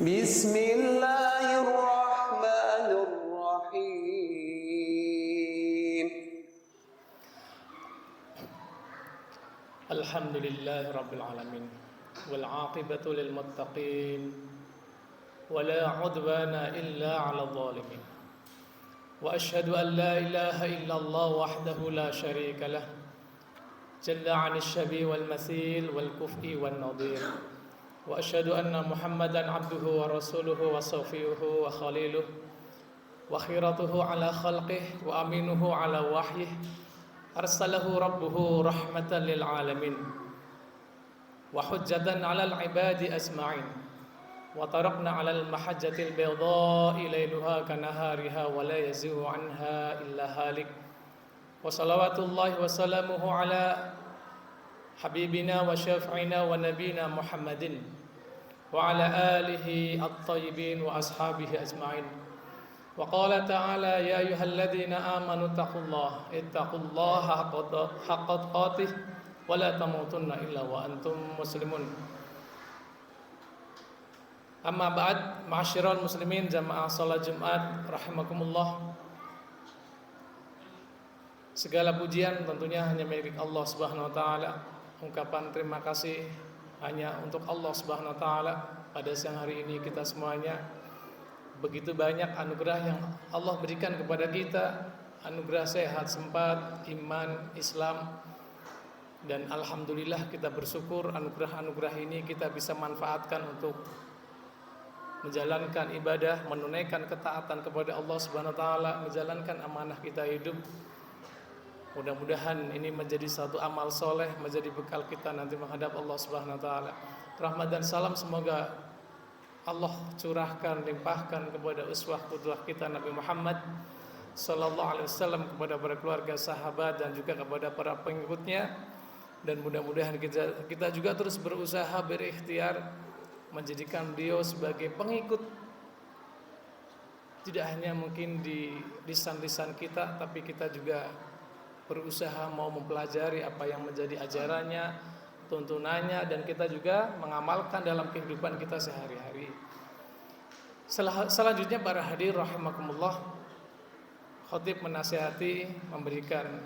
Bismillahirrahmanirrahim. Alhamdulillahi Rabbil Alamin wal aqibatu lil muttaqin wa la udwana illa 'alal zalimin wa ashhadu an la ilaha illallah wahdahu la syarika lah jalla 'anil syabi wal masil wal kufi wan nadhir wa ashhadu anna Muhammadan 'abduhu wa rasuluhu wa safiyuhu wa khaliluhu wa khiratuhu 'ala khalqihi wa aminuhu 'ala wahyihi arsalahu rabbuhu rahmatan lil alamin wa hujjatan 'alal ibadi asma'in wa tarakna 'alal mahajjatil bayda'i lailuha kanahariha wa la yazighu 'anha illa halik wa salawatullahi wa salamuhu 'ala habibina wa syafi'ina wa nabina Muhammadin wa 'ala alihi at-tayyibin wa ashabihi ajma'in. Wa qala ta'ala ya ayyuhalladzina amanu ittaqullaha haqqa tuqatih wa la tamutunna illa wa antum muslimun. Amma ba'd, ma'asyiral muslimin jamaah salat Jumat rahimakumullah. Segala pujian tentunya hanya milik Allah Subhanahu wa taala. Ungkapan terima kasih hanya untuk Allah Subhanahu wa taala. Pada siang hari ini kita semuanya begitu banyak anugerah yang Allah berikan kepada kita, anugerah sehat, sempat, iman, Islam, dan alhamdulillah kita bersyukur anugerah-anugerah ini kita bisa manfaatkan untuk menjalankan ibadah, menunaikan ketaatan kepada Allah Subhanahu wa taala, menjalankan amanah kita hidup. Mudah-mudahan ini menjadi satu amal soleh, menjadi bekal kita nanti menghadap Allah Subhanahu wa taala. Rahmat dan salam semoga Allah curahkan, limpahkan kepada uswah qudwah kita Nabi Muhammad sallallahu alaihi wasallam, kepada para keluarga, sahabat, dan juga kepada para pengikutnya. Dan mudah-mudahan kita juga terus berusaha, berikhtiar menjadikan beliau sebagai pengikut, tidak hanya mungkin di lisan-lisan kita, tapi kita juga berusaha mau mempelajari apa yang menjadi ajarannya, tuntunannya, dan kita juga mengamalkan dalam kehidupan kita sehari-hari. Selanjutnya para hadir rahimakumullah, khatib menasihati, memberikan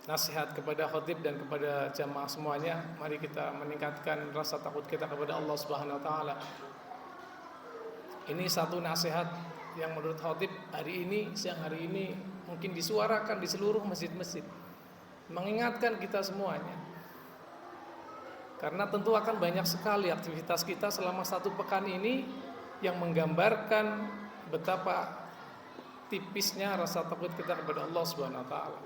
nasihat kepada khatib dan kepada jamaah semuanya. Mari kita meningkatkan rasa takut kita kepada Allah Subhanahu wa taala. Ini satu nasihat yang menurut khatib hari ini, siang hari ini mungkin disuarakan di seluruh masjid-masjid, mengingatkan kita semuanya. Karena tentu akan banyak sekali aktivitas kita selama satu pekan ini yang menggambarkan betapa tipisnya rasa takut kita kepada Allah Subhanahu wa taala.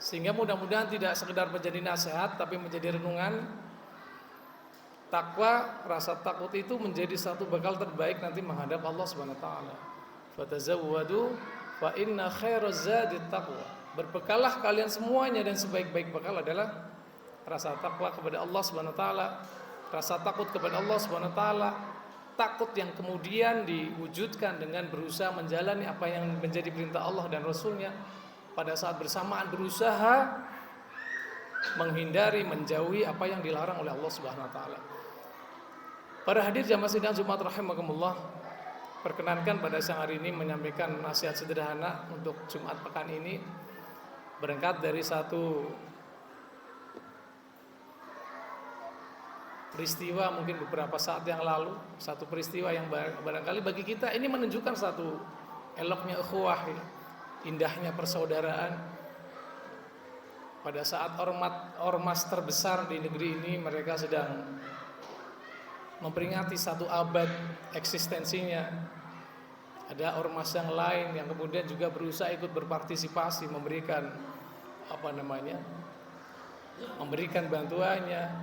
Sehingga mudah-mudahan tidak sekedar menjadi nasihat, tapi menjadi renungan. Takwa, rasa takut itu menjadi satu bekal terbaik nanti menghadap Allah Subhanahu wa taala. Fatazawwadu fa inna khairaz zadit taqwa. Berbekallah kalian semuanya, dan sebaik-baik bekal adalah rasa takwa kepada Allah Subhanahu wa taala. Rasa takut kepada Allah Subhanahu wa taala, takut yang kemudian diwujudkan dengan berusaha menjalani apa yang menjadi perintah Allah dan Rasulnya, pada saat bersamaan berusaha menghindari, menjauhi apa yang dilarang oleh Allah Subhanahu wa taala. Para hadir jamaah sidang Jumat rahimakumullah, perkenankan pada siang hari ini menyampaikan nasihat sederhana untuk Jumat pekan ini, berangkat dari satu peristiwa mungkin beberapa saat yang lalu, satu peristiwa yang barangkali bagi kita ini menunjukkan satu eloknya ukhuwah, indahnya persaudaraan. Pada saat ormas terbesar di negeri ini mereka sedang memperingati satu abad eksistensinya, ada ormas yang lain yang kemudian juga berusaha ikut berpartisipasi, memberikan memberikan bantuannya,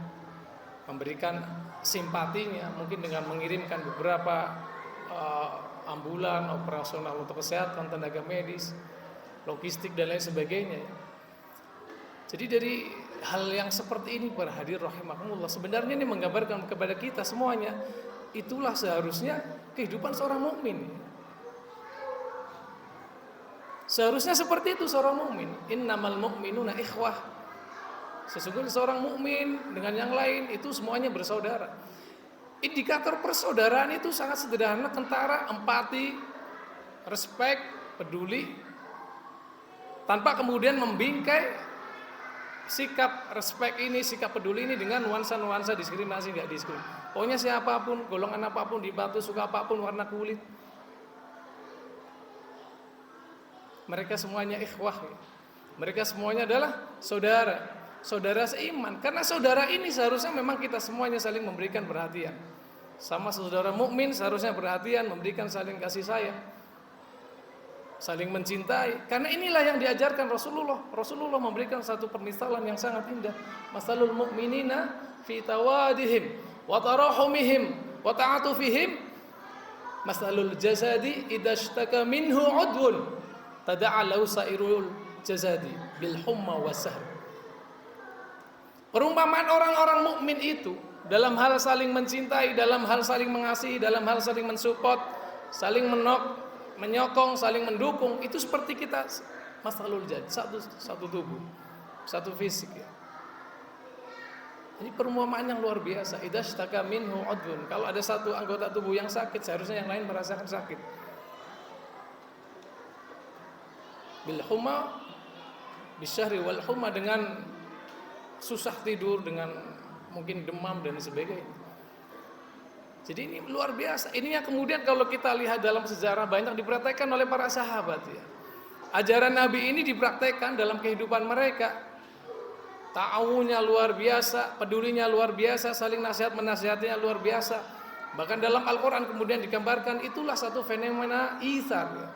memberikan simpatinya, mungkin dengan mengirimkan beberapa ambulan operasional untuk kesehatan, tenaga medis, logistik, dan lain sebagainya. Jadi dari hal yang seperti ini para hadir rahimakumullah, sebenarnya ini menggambarkan kepada kita semuanya, itulah seharusnya kehidupan seorang mukmin. Seharusnya seperti itu seorang mukmin. Innamal mu'minuna ikhwah. Sesungguhnya seorang mukmin dengan yang lain itu semuanya bersaudara. Indikator persaudaraan itu sangat sederhana, tentara, empati, respect, peduli, tanpa kemudian membingkai sikap respect ini, sikap peduli ini dengan nuansa-nuansa diskriminasi, nggak diskriminasi. Pokoknya siapapun, golongan apapun, dibantu suka apapun, warna kulit, mereka semuanya ikhwah. Mereka semuanya adalah saudara. Saudara seiman, karena saudara ini seharusnya memang kita semuanya saling memberikan perhatian. Sama saudara mukmin seharusnya perhatian, memberikan saling kasih sayang, saling mencintai. Karena inilah yang diajarkan Rasulullah. Rasulullah memberikan satu permisalan yang sangat indah. Masalul mu'minina fi tawadihim wa tarahumihim wa ta'atufihim masalul jasadi idza ishtaka minhu 'udwun tada'a lahu sa'irul jasadi bil humma wasahr. Perumpamaan orang-orang mukmin itu dalam hal saling mencintai, dalam hal saling mengasihi, dalam hal saling mensupport, saling menyokong, saling mendukung, itu seperti kita masalul jasad, satu tubuh, satu fisik ya. Ini perumpamaan yang luar biasa. Idza ishtaka minhu 'udwun. Kalau ada satu anggota tubuh yang sakit, seharusnya yang lain merasakan sakit. Bil humma bisyahri wal humma, dengan susah tidur, dengan mungkin demam dan sebagainya. Jadi ini luar biasa. Ini yang kemudian kalau kita lihat dalam sejarah banyak dipraktekkan oleh para sahabat ya. Ajaran Nabi ini dipraktekkan dalam kehidupan mereka. Ta'awunnya luar biasa, pedulinya luar biasa, saling nasihat menasihatinya luar biasa. Bahkan dalam Al-Qur'an kemudian digambarkan itulah satu fenomena itsar ya.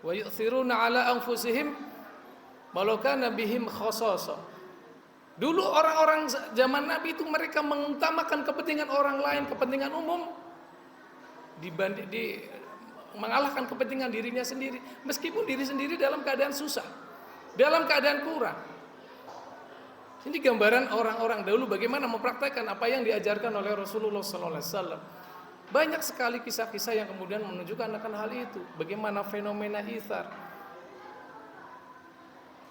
Wa yu'thiruna 'ala anfusihim walau kana bihim khassasah. Dulu orang-orang zaman Nabi itu mereka mengutamakan kepentingan orang lain, kepentingan umum mengalahkan kepentingan dirinya sendiri, meskipun diri sendiri dalam keadaan susah, dalam keadaan kurang. Ini gambaran orang-orang dahulu bagaimana mempraktekkan apa yang diajarkan oleh Rasulullah SAW. Banyak sekali kisah-kisah yang kemudian menunjukkan akan hal itu, bagaimana fenomena itsar.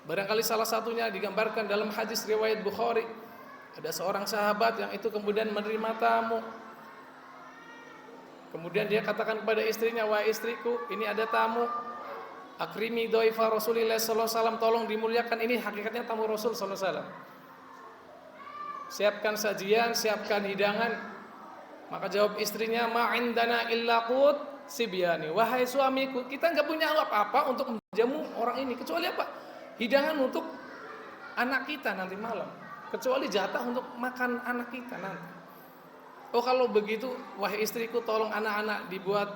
Barangkali salah satunya digambarkan dalam hadis riwayat Bukhari. Ada seorang sahabat yang itu kemudian menerima tamu. Kemudian dia katakan kepada istrinya, "Wahai istriku, ini ada tamu. Akrimi dhaifa Rasulillah sallallahu alaihi wasallam, tolong dimuliakan." Ini hakikatnya tamu Rasul sallallahu alaihi wasallam. Siapkan sajian, siapkan hidangan. Maka jawab istrinya, "Ma indana illa qut sibyani." Wahai suamiku, kita enggak punya apa-apa untuk menjamu orang ini kecuali apa? Hidangan untuk anak kita nanti malam, kecuali jatah untuk makan anak kita nanti. Oh kalau begitu, wahai istriku, tolong anak-anak dibuat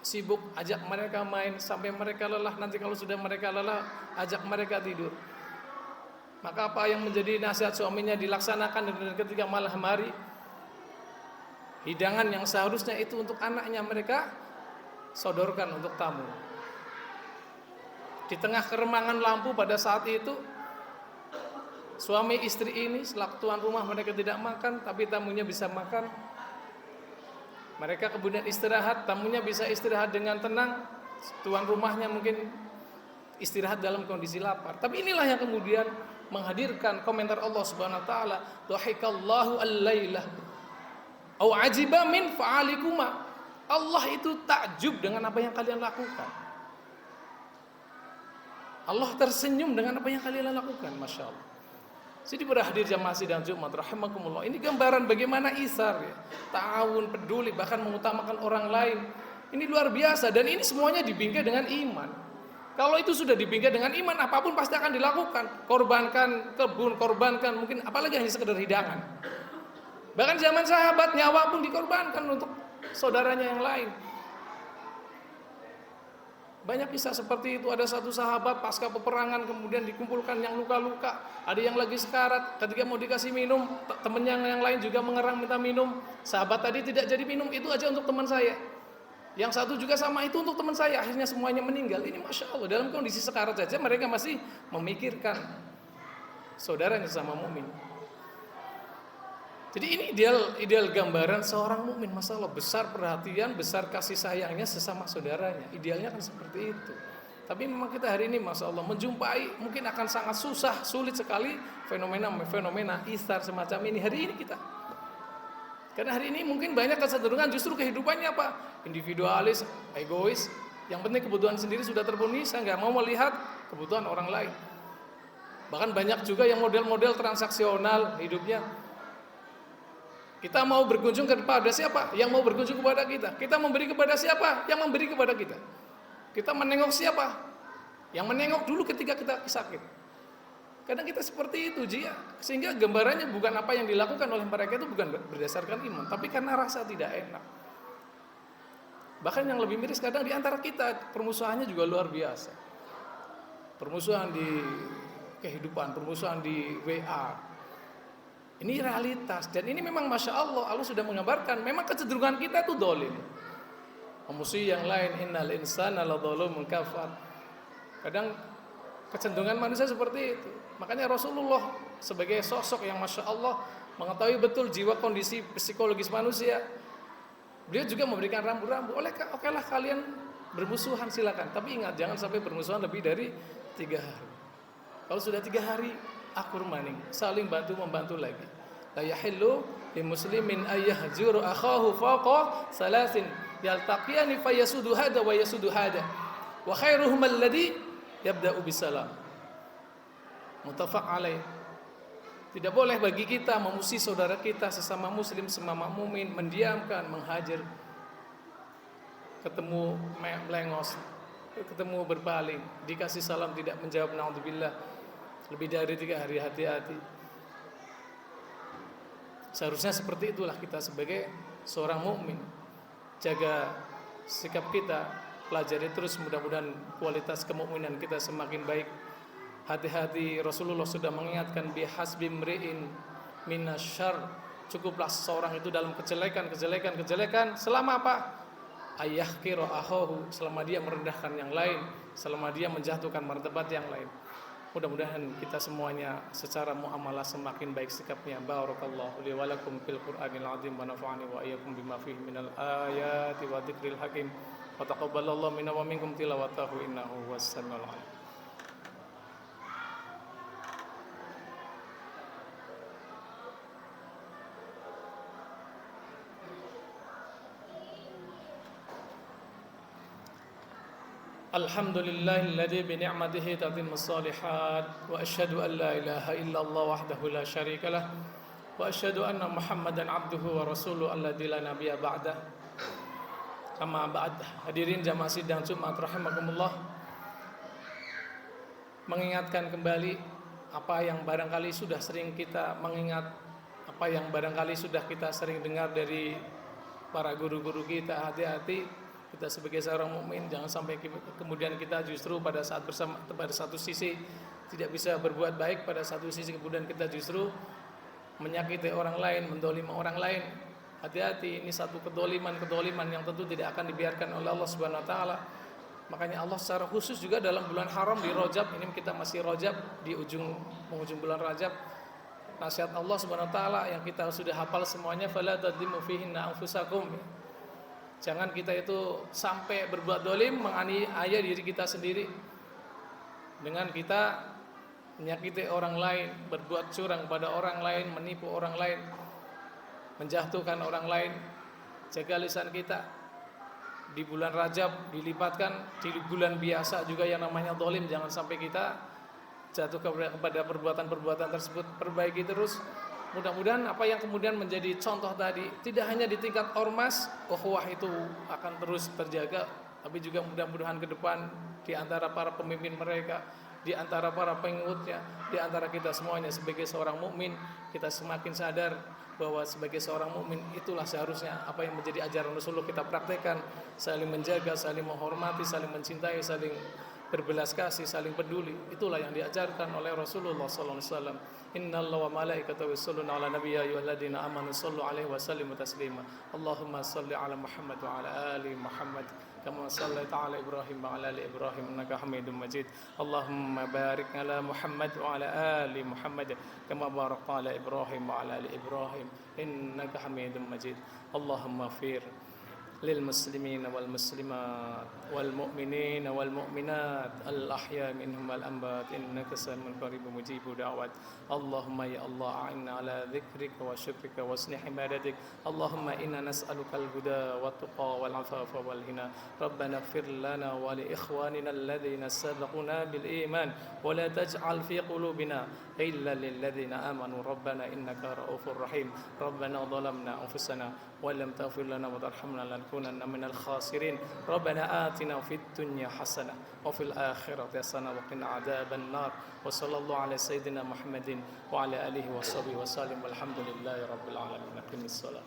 sibuk, ajak mereka main sampai mereka lelah. Nanti kalau sudah mereka lelah, ajak mereka tidur. Maka apa yang menjadi nasihat suaminya dilaksanakan, dan ketika malam hari, hidangan yang seharusnya itu untuk anaknya mereka sodorkan untuk tamu. Di tengah keremangan lampu pada saat itu, suami istri ini selaku tuan rumah, mereka tidak makan, tapi tamunya bisa makan. Mereka kemudian istirahat, tamunya bisa istirahat dengan tenang, tuan rumahnya mungkin istirahat dalam kondisi lapar. Tapi inilah yang kemudian menghadirkan komentar Allah Subhanahu wa taala, "Dhahikallahu al-lailah au ajiba min fa'alikuma." Allah itu takjub dengan apa yang kalian lakukan. Allah tersenyum dengan apa yang kalian lakukan, Masya Allah. Jadi berhadir jamaah sidang Jumat rahimakumullah, ini gambaran bagaimana itsar ya, ta'awun, peduli, bahkan mengutamakan orang lain. Ini luar biasa, dan ini semuanya dibingkai dengan iman. Kalau itu sudah dibingkai dengan iman, apapun pasti akan dilakukan. Korbankan kebun, korbankan mungkin apalagi hanya sekedar hidangan. Bahkan zaman sahabat nyawa pun dikorbankan untuk saudaranya yang lain. Banyak kisah seperti itu. Ada satu sahabat pasca peperangan kemudian dikumpulkan yang luka-luka, ada yang lagi sekarat, ketika mau dikasih minum, temennya yang lain juga mengerang minta minum. Sahabat tadi tidak jadi minum, itu aja untuk teman saya. Yang satu juga sama, itu untuk teman saya. Akhirnya semuanya meninggal. Ini Masya Allah, dalam kondisi sekarat saja mereka masih memikirkan saudaranya sama mukmin. Jadi ini ideal gambaran seorang mukmin, masalah besar perhatian, besar kasih sayangnya sesama saudaranya. Idealnya kan seperti itu. Tapi memang kita hari ini, masya Allah, menjumpai mungkin akan sangat sulit sekali fenomena itsar semacam ini hari ini kita. Karena hari ini mungkin banyak kecenderungan justru kehidupannya apa? Individualis, egois. Yang penting kebutuhan sendiri sudah terpenuhi, saya nggak mau melihat kebutuhan orang lain. Bahkan banyak juga yang model-model transaksional hidupnya. Kita mau berkunjung kepada siapa? Yang mau berkunjung kepada kita. Kita memberi kepada siapa? Yang memberi kepada kita. Kita menengok siapa? Yang menengok dulu ketika kita sakit. Kadang kita seperti itu, Jia. Sehingga gambarannya bukan apa yang dilakukan oleh mereka itu bukan berdasarkan iman, tapi karena rasa tidak enak. Bahkan yang lebih miris kadang di antara kita permusuhannya juga luar biasa. Permusuhan di kehidupan, permusuhan di WA. Ini realitas dan ini memang Masya Allah, Allah sudah menggambarkan memang kecenderungan kita itu dolim. Memusuhi yang lain, innal insana ladzalumun kafar. Kadang kecenderungan manusia seperti itu. Makanya Rasulullah sebagai sosok yang Masya Allah mengetahui betul jiwa kondisi psikologis manusia. Beliau juga memberikan rambu-rambu. Okelah kalian bermusuhan silakan. Tapi ingat jangan sampai bermusuhan lebih dari 3 hari. Kalau sudah 3 hari akur maning, saling bantu membantu lagi. La yahillu li muslimin ayyahjuru akhahu faqa salasin yaltaqiyani fayasudu hada wa yasudu hada. Wa khairuhum alladhi yabda'u bisalam. Muttafaq alaih. Tidak boleh bagi kita memusuhi saudara kita sesama muslim, sesama mukmin, mendiamkan, menghajar, ketemu melengos, ketemu berpaling, dikasih salam tidak menjawab, naudzubillah, lebih dari 3 hari, hati-hati. Seharusnya seperti itulah kita sebagai seorang mukmin. Jaga sikap kita, pelajari terus, mudah-mudahan kualitas kemukminan kita semakin baik. Hati-hati, Rasulullah sudah mengingatkan bihasbi mri'in minasyarr, cukuplah seseorang itu dalam kejelekan selama apa? Ayyahkira akhahu, selama dia merendahkan yang lain, selama dia menjatuhkan martabat yang lain. Mudah-mudahan kita semuanya secara muamalah semakin baik sikapnya. Barakallahu li wa lakum fil Qur'anil azim wa nafa'ani wa iyyakum bima fihi minal ayati wa dzikril hakim. Wa taqabbalallahu minna wa minkum tilawatahu innahu was-sami'ul 'alim. Alhamdulillahilladzi bi ni'matihi tatimmus shalihat wa asyhadu an la ilaha illallah wahdahu la syarikalah wa asyhadu anna Muhammadan abduhu wa rasuluhu alladzi la nabiyya ba'dah. Amma ba'd. Hadirin jamaah sidang Jumat rahimakumullah. Mengingatkan kembali apa yang barangkali sudah sering kita mengingat, apa yang barangkali sudah kita sering dengar dari para guru-guru kita. Hati-hati kita sebagai seorang mukmin, jangan sampai kemudian kita justru pada saat pada satu sisi tidak bisa berbuat baik, pada satu sisi kemudian kita justru menyakiti orang lain, mendolimi orang lain. Hati-hati, ini satu kedoliman yang tentu tidak akan dibiarkan oleh Allah Subhanahu Wa Taala. Makanya Allah secara khusus juga dalam bulan haram di Rajab, ini kita masih Rajab di penghujung bulan Rajab, nasihat Allah Subhanahu Wa Taala yang kita sudah hafal semuanya, fala tadlimu fihinna anfusakum. Jangan kita itu sampai berbuat dolim, menganiaya diri kita sendiri dengan kita menyakiti orang lain, berbuat curang pada orang lain, menipu orang lain, menjatuhkan orang lain. Jaga lisan kita. Di bulan Rajab dilipatkan, di bulan biasa juga yang namanya dolim, jangan sampai kita jatuh kepada perbuatan-perbuatan tersebut. Perbaiki terus. Mudah-mudahan apa yang kemudian menjadi contoh tadi tidak hanya di tingkat ormas, ukhuwah itu akan terus terjaga, tapi juga mudah-mudahan ke depan di antara para pemimpin mereka, di antara para pengikutnya, di antara kita semuanya sebagai seorang mukmin, kita semakin sadar bahwa sebagai seorang mukmin itulah seharusnya apa yang menjadi ajaran Rasulullah kita praktekkan, saling menjaga, saling menghormati, saling mencintai, saling berbelas kasih, saling peduli. Itulah yang diajarkan oleh Rasulullah sallallahu alaihi wasallam. Innallaha wa malaikatahu yusholluna 'alan nabiy ya ayyuhalladzina amanu shallu 'alaihi wa sallimu taslima. Allahumma shalli 'ala Muhammad wa 'ala ali Muhammad kama shallaita 'ala Ibrahim wa 'ala ali Ibrahim innaka Hamidum Majid. Allahumma barik 'ala Muhammad wa 'ala ali Muhammad kama barakta 'ala Ibrahim wa 'ala ali Ibrahim innaka Hamidum Majid. Allahumma fir للمسلمين والمسلمات والمؤمنين والمؤمنات الأحياء منهم والأموات إنك سميع قريب مجيب دعوات. اللهم يا الله أعنا على ذكرك وشكرك وحسن عبادتك. اللهم إنا نسألك الهدى والتقى والعفاف والغنى. ربنا اغفر لنا ولإخواننا الذين سبقونا بالإيمان ولا تجعل في قلوبنا إلا للذين آمنوا ربنا إنك رؤوف رحيم. ربنا ظلمنا أنفسنا ولم تغفر لنا وترحمنا لنكونن من الخاسرين. ربنا آتنا في الدنيا حسنة وفي الآخرة حسنة وقنا عذاب النار. وصلى الله على سيدنا محمد وعلى آله وصحبه وسلم والحمد لله رب العالمين. أقم الصلاة.